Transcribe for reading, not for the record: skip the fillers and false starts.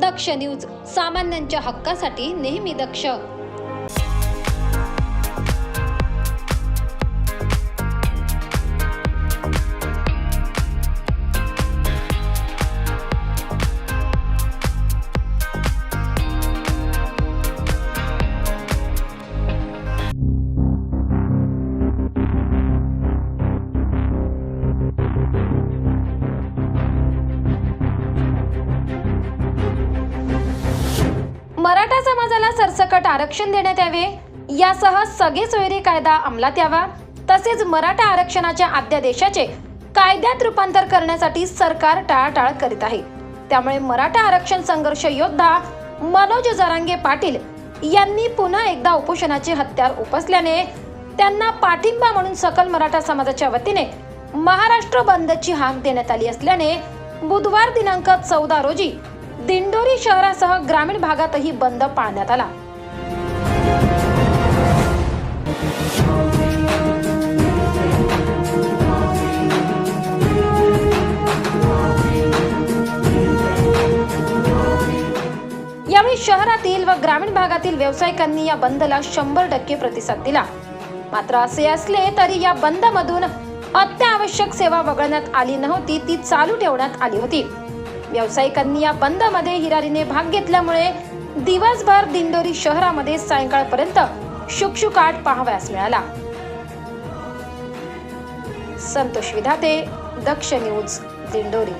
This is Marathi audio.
दक्ष न्यूज, सामान्यांच्या हक्कासाठी नेहमी दक्ष. मराठा समाजाला सरसकट आरक्षण देण्यात यावे, यासह सगळे सोयरे कायदा अंमलात यावा, तसेच मराठा आरक्षणाच्या अध्यादेशाचे कायद्यात रूपांतर करण्यासाठी सरकार टाळाटाळ करीत आहे. त्यामुळे मराठा आरक्षण संघर्ष योद्धा मनोज जरांगे पाटील यांनी पुन्हा एकदा उपोषणाचे हत्यार उपसल्याने त्यांना पाठिंबा म्हणून सकल मराठा समाजाच्या वतीने महाराष्ट्र बंदची हाक देण्यात आली असल्याने बुधवार दिनांक 14 रोजी दिंडोरी शहरासह ग्रामीण भागातही बंद पाळण्यात आला. यावेळी शहरातील व ग्रामीण भागातील व्यावसायिकांनी या बंदला 100% प्रतिसाद दिला. मात्र असे असले तरी या बंद मधून अत्यावश्यक सेवा वगळण्यात आली नव्हती, ती चालू ठेवण्यात आली होती. व्यावसायिकांनी या बंद मध्ये हिरारीने भाग घेतल्यामुळे दिवसभर दिंडोरी शहरामध्ये सायंकाळपर्यंत शुकशुकाट पाहावयास मिळाला. संतोष विधाते, दक्ष न्यूज, दिंडोरी.